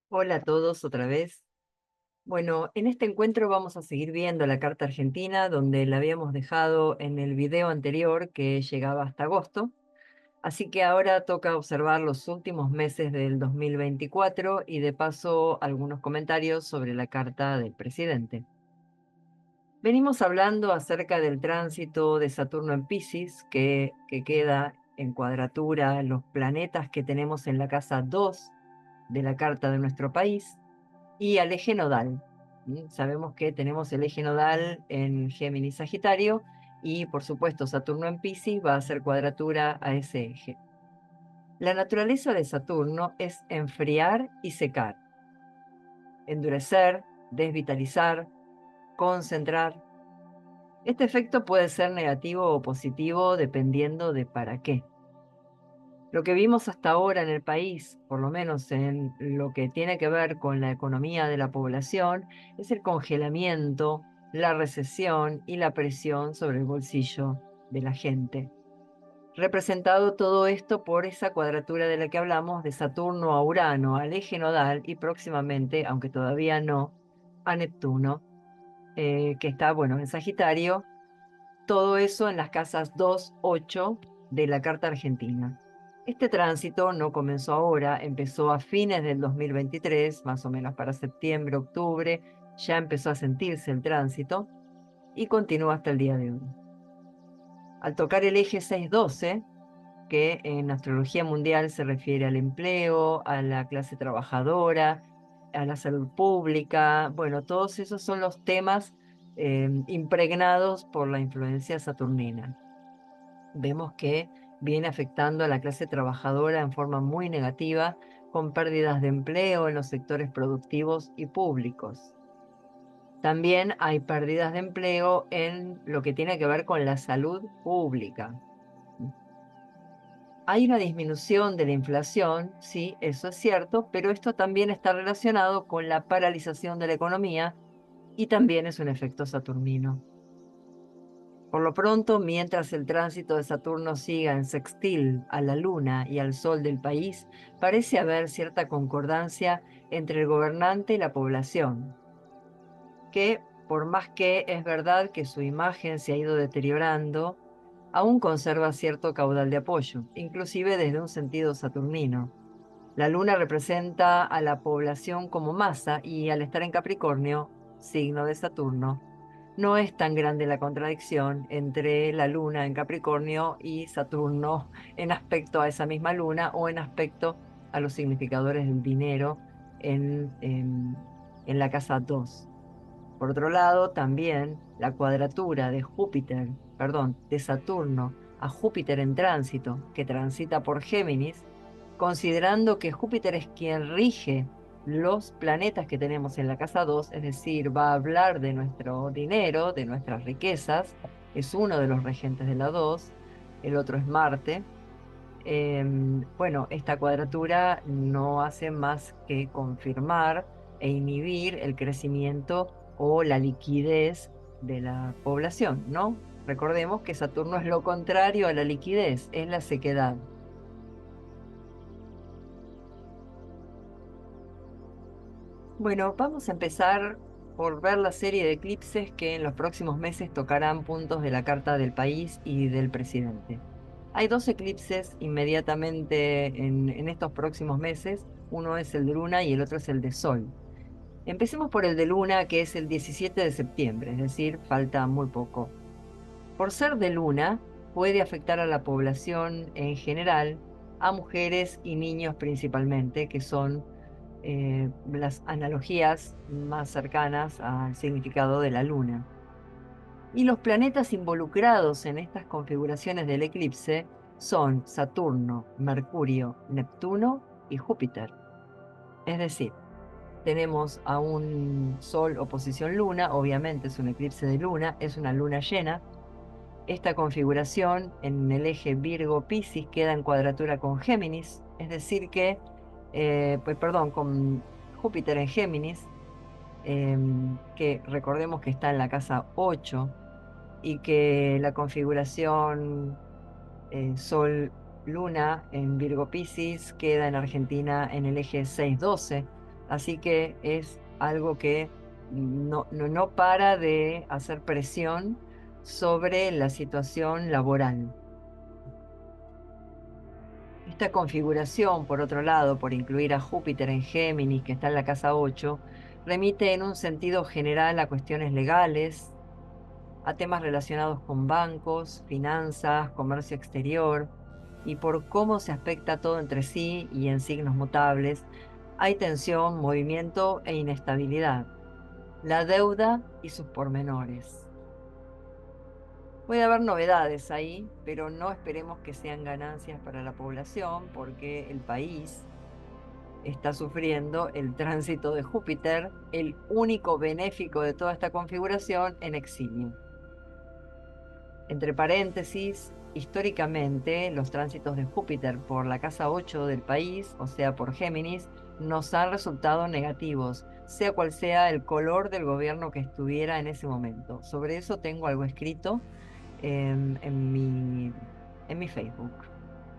Hola a todos otra vez. Bueno, en este encuentro vamos a seguir viendo la carta argentina, donde la habíamos dejado en el video anterior que llegaba hasta agosto. Así que ahora toca observar los últimos meses del 2024 y de paso algunos comentarios sobre la carta del presidente. Venimos hablando acerca del tránsito de Saturno en Piscis, que queda en cuadratura los planetas que tenemos en la casa 2 de la carta de nuestro país y al eje nodal. Sabemos que tenemos el eje nodal en Géminis Sagitario y por supuesto Saturno en Piscis va a hacer cuadratura a ese eje. La naturaleza de Saturno es enfriar y secar, endurecer, desvitalizar, concentrar. Este efecto puede ser negativo o positivo dependiendo de para qué. Lo que vimos hasta ahora en el país, por lo menos en lo que tiene que ver con la economía de la población, es el congelamiento, la recesión y la presión sobre el bolsillo de la gente. Representado todo esto por esa cuadratura de la que hablamos de Saturno a Urano, al eje nodal y próximamente, aunque todavía no, a Neptuno, que está, bueno, en Sagitario. Todo eso en las casas 2, 8 de la Carta Argentina. Este tránsito no comenzó ahora, empezó a fines del 2023, más o menos para septiembre, octubre, ya empezó a sentirse el tránsito y continúa hasta el día de hoy. Al tocar el eje 612, que en astrología mundial se refiere al empleo, a la clase trabajadora, a la salud pública, bueno, todos esos son los temas impregnados por la influencia saturnina. Vemos que viene afectando a la clase trabajadora en forma muy negativa, con pérdidas de empleo en los sectores productivos y públicos. También hay pérdidas de empleo en lo que tiene que ver con la salud pública. Hay una disminución de la inflación, sí, eso es cierto, pero esto también está relacionado con la paralización de la economía y también es un efecto saturnino. Por lo pronto, mientras el tránsito de Saturno siga en sextil a la Luna y al Sol del país, parece haber cierta concordancia entre el gobernante y la población, que por más que es verdad que su imagen se ha ido deteriorando, aún conserva cierto caudal de apoyo, inclusive desde un sentido saturnino. La Luna representa a la población como masa y al estar en Capricornio, signo de Saturno, no es tan grande la contradicción entre la Luna en Capricornio y Saturno en aspecto a esa misma Luna o en aspecto a los significadores del dinero en la casa 2. Por otro lado, también la cuadratura de Júpiter, perdón, de Saturno a Júpiter en tránsito, que transita por Géminis, considerando que Júpiter es quien rige los planetas que tenemos en la casa 2, es decir, va a hablar de nuestro dinero, de nuestras riquezas, es uno de los regentes de la 2, el otro es Marte. Bueno, esta cuadratura no hace más que confirmar e inhibir el crecimiento o la liquidez de la población, ¿no? Recordemos que Saturno es lo contrario a la liquidez, es la sequedad. Bueno, vamos a empezar por ver la serie de eclipses que en los próximos meses tocarán puntos de la carta del país y del presidente. Hay dos eclipses inmediatamente en estos próximos meses. Uno es el de luna y el otro es el de sol. Empecemos por el de luna, que es el 17 de septiembre, es decir, falta muy poco. Por ser de luna, puede afectar a la población en general, a mujeres y niños principalmente, que son las analogías más cercanas al significado de la luna. Y los planetas involucrados en estas configuraciones del eclipse son Saturno, Mercurio, Neptuno y Júpiter. Es decir, tenemos a un Sol oposición Luna, obviamente es un eclipse de luna, es una luna llena. Esta configuración en el eje Virgo-Piscis queda en cuadratura con Géminis, es decir que, pues perdón, con Júpiter en Géminis, que recordemos que está en la casa 8 y que la configuración Sol-Luna en Virgo-Piscis queda en Argentina en el eje 612. Así que es algo que no para de hacer presión sobre la situación laboral. Esta configuración, por otro lado, por incluir a Júpiter en Géminis, que está en la casa 8, remite en un sentido general a cuestiones legales, a temas relacionados con bancos, finanzas, comercio exterior, y por cómo se aspecta todo entre sí y en signos mutables, hay tensión, movimiento e inestabilidad, la deuda y sus pormenores. Puede haber novedades ahí, pero no esperemos que sean ganancias para la población, porque el país está sufriendo el tránsito de Júpiter, el único benéfico de toda esta configuración, en exilio. Entre paréntesis, históricamente los tránsitos de Júpiter por la casa 8 del país, o sea, por Géminis, nos han resultado negativos, sea cual sea el color del gobierno que estuviera en ese momento. Sobre eso tengo algo escrito en mi Facebook.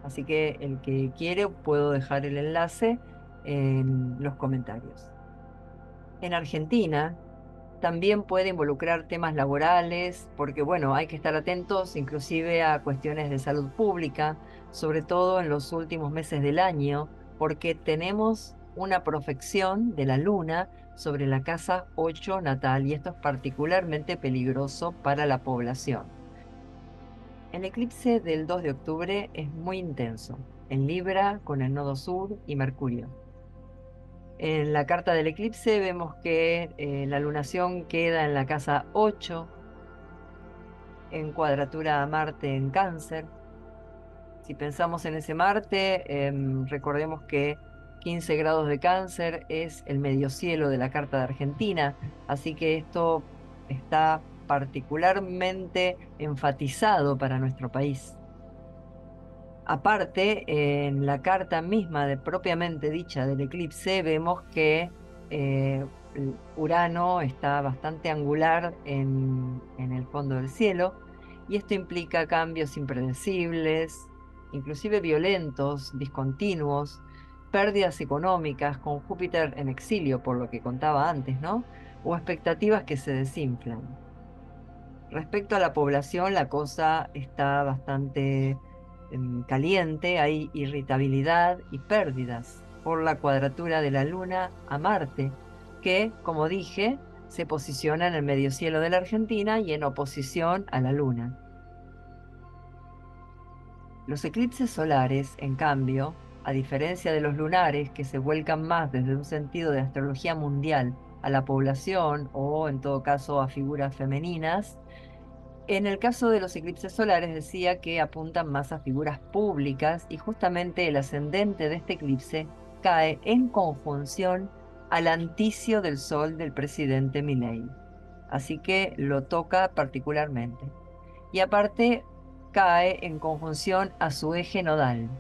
Así que el que quiere puedo dejar el enlace en los comentarios. En Argentina también puede involucrar temas laborales, porque bueno, hay que estar atentos inclusive a cuestiones de salud pública, sobre todo en los últimos meses del año, porque tenemos una profección de la luna sobre la casa 8 natal y esto es particularmente peligroso para la población. El eclipse del 2 de octubre es muy intenso, en Libra con el nodo sur y Mercurio. En la carta del eclipse vemos que la lunación queda en la casa 8, en cuadratura a Marte en Cáncer. Si pensamos en ese Marte, recordemos que 15 grados de Cáncer es el mediocielo de la carta de Argentina, así que esto está particularmente enfatizado para nuestro país. Aparte, en la carta misma de propiamente dicha del eclipse, vemos que Urano está bastante angular en el fondo del cielo, y esto implica cambios impredecibles, inclusive violentos, discontinuos, pérdidas económicas con Júpiter en exilio, por lo que contaba antes, ¿no? O expectativas que se desinflan. Respecto a la población, la cosa está bastante caliente, hay irritabilidad y pérdidas por la cuadratura de la Luna a Marte, que, como dije, se posiciona en el mediocielo de la Argentina y en oposición a la Luna. Los eclipses solares, en cambio, a diferencia de los lunares, que se vuelcan más desde un sentido de astrología mundial a la población o, en todo caso, a figuras femeninas, en el caso de los eclipses solares decía que apuntan más a figuras públicas y justamente el ascendente de este eclipse cae en conjunción al anticio del Sol del presidente Milei. Así que lo toca particularmente. Y aparte cae en conjunción a su eje nodal.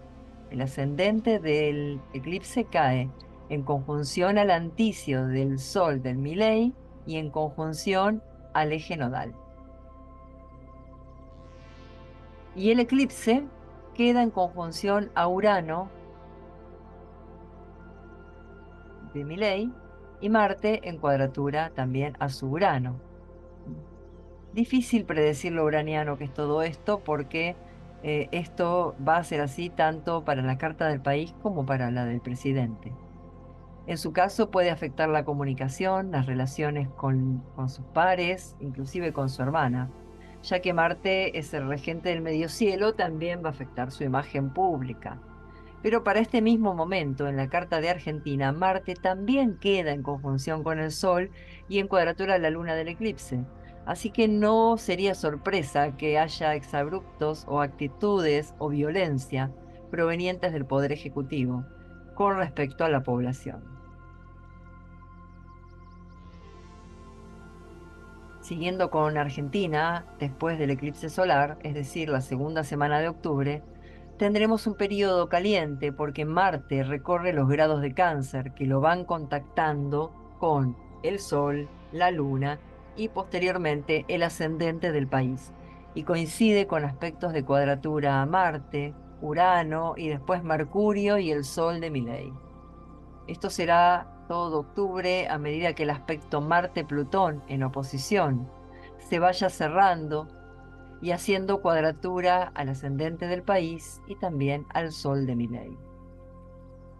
El ascendente del eclipse cae en conjunción al anticio del Sol del Milei y en conjunción al eje nodal. Y el eclipse queda en conjunción a Urano de Milei y Marte en cuadratura también a su Urano. Difícil predecir lo uraniano que es todo esto, porque esto va a ser así tanto para la carta del país como para la del presidente. En su caso puede afectar la comunicación, las relaciones con sus pares, inclusive con su hermana, ya que Marte es el regente del medio cielo, también va a afectar su imagen pública. Pero para este mismo momento, en la carta de Argentina, Marte también queda en conjunción con el Sol y en cuadratura a la luna del eclipse. Así que no sería sorpresa que haya exabruptos o actitudes o violencia provenientes del Poder Ejecutivo con respecto a la población. Siguiendo con Argentina, después del eclipse solar, es decir, la segunda semana de octubre, tendremos un periodo caliente porque Marte recorre los grados de Cáncer que lo van contactando con el Sol, la Luna y posteriormente el ascendente del país. Y coincide con aspectos de cuadratura a Marte, Urano y después Mercurio y el Sol de Milei. Esto será todo octubre, a medida que el aspecto Marte-Plutón en oposición se vaya cerrando y haciendo cuadratura al ascendente del país y también al Sol de Milei.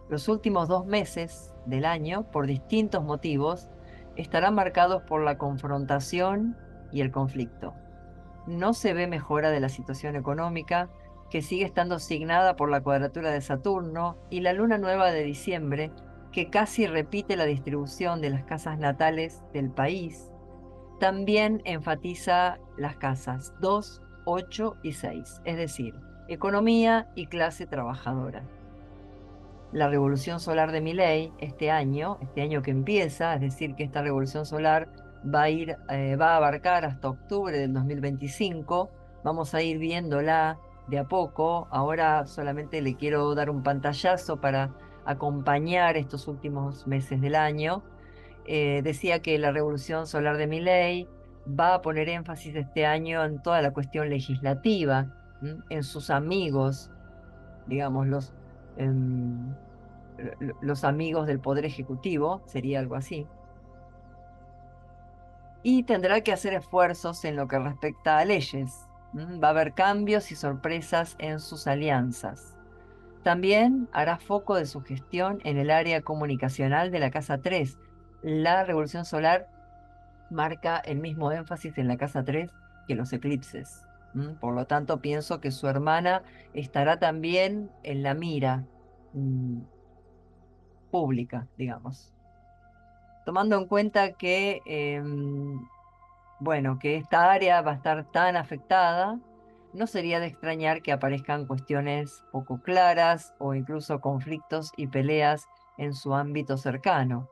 Los últimos 2 meses del año, por distintos motivos, estarán marcados por la confrontación y el conflicto. No se ve mejora de la situación económica, que sigue estando signada por la cuadratura de Saturno y la luna nueva de diciembre, que casi repite la distribución de las casas natales del país. También enfatiza las casas 2, 8 y 6, es decir, economía y clase trabajadora. La revolución solar de Milei este año que empieza, es decir, que esta revolución solar va a abarcar hasta octubre del 2025. Vamos a ir viéndola de a poco. Ahora solamente le quiero dar un pantallazo para acompañar estos últimos meses del año. Decía que la revolución solar de Milei va a poner énfasis este año en toda la cuestión legislativa, en sus amigos, digamos, em, los amigos del Poder Ejecutivo, sería algo así, y tendrá que hacer esfuerzos en lo que respecta a leyes. Va a haber cambios y sorpresas en sus alianzas. También hará foco de su gestión en el área comunicacional de la Casa 3. La revolución solar marca el mismo énfasis en la Casa 3 que los eclipses. Por lo tanto, pienso que su hermana estará también en la mira mm, pública, digamos. Tomando en cuenta que, bueno, que esta área va a estar tan afectada, no sería de extrañar que aparezcan cuestiones poco claras o incluso conflictos y peleas en su ámbito cercano,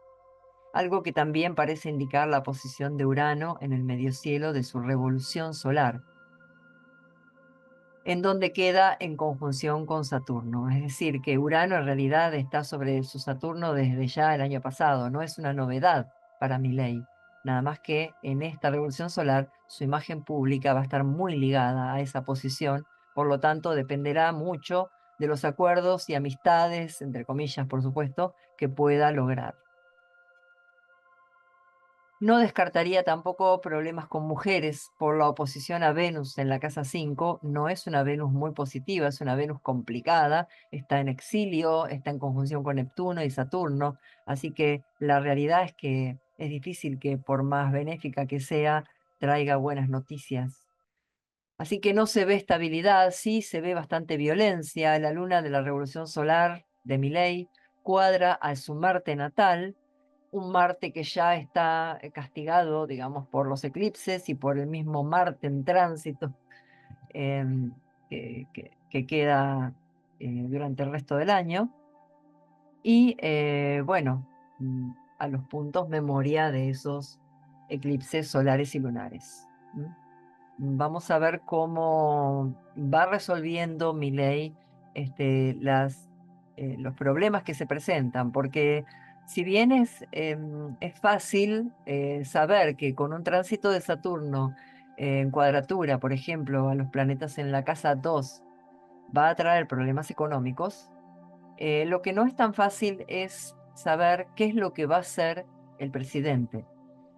algo que también parece indicar la posición de Urano en el mediocielo de su revolución solar, en donde queda en conjunción con Saturno. Es decir, que Urano en realidad está sobre su Saturno desde ya el año pasado, no es una novedad para Milei. Nada más que en esta revolución solar su imagen pública va a estar muy ligada a esa posición, por lo tanto dependerá mucho de los acuerdos y amistades, entre comillas, por supuesto, que pueda lograr. No descartaría tampoco problemas con mujeres por la oposición a Venus en la casa 5. No es una Venus muy positiva, es una Venus complicada, está en exilio, está en conjunción con Neptuno y Saturno, así que la realidad es que es difícil que por más benéfica que sea, traiga buenas noticias. Así que no se ve estabilidad, sí se ve bastante violencia. La luna de la revolución solar de Milei cuadra a su Marte natal, un Marte que ya está castigado, digamos, por los eclipses y por el mismo Marte en tránsito em, que queda durante el resto del año. Y bueno, a los puntos memoria de esos eclipses solares y lunares. Vamos a ver cómo va resolviendo Milei los problemas que se presentan, porque si bien es fácil saber que con un tránsito de Saturno en cuadratura, por ejemplo, a los planetas en la casa 2 va a traer problemas económicos, lo que no es tan fácil es saber qué es lo que va a hacer el presidente.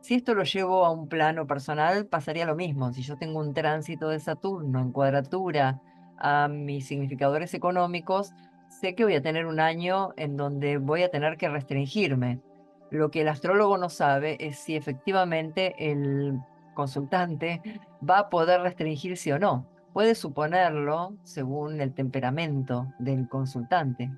Si esto lo llevo a un plano personal, pasaría lo mismo. Si yo tengo un tránsito de Saturno en cuadratura a mis significadores económicos, sé que voy a tener un año en donde voy a tener que restringirme. Lo que el astrólogo no sabe es si efectivamente el consultante va a poder restringirse o no. Puede suponerlo según el temperamento del consultante,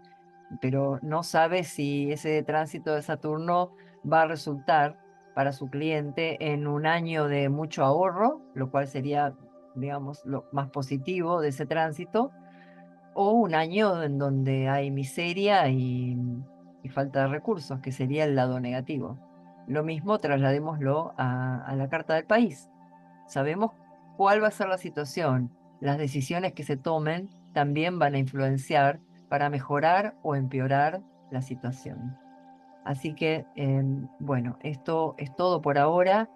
pero no sabe si ese tránsito de Saturno va a resultar para su cliente en un año de mucho ahorro, lo cual sería, digamos, lo más positivo de ese tránsito, o un año en donde hay miseria y falta de recursos, que sería el lado negativo. Lo mismo trasladémoslo a la carta del país. Sabemos cuál va a ser la situación. Las decisiones que se tomen también van a influenciar para mejorar o empeorar la situación. Así que, bueno, esto es todo por ahora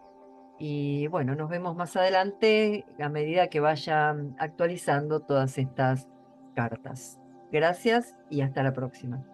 y bueno, nos vemos más adelante a medida que vayan actualizando todas estas cartas. Gracias y hasta la próxima.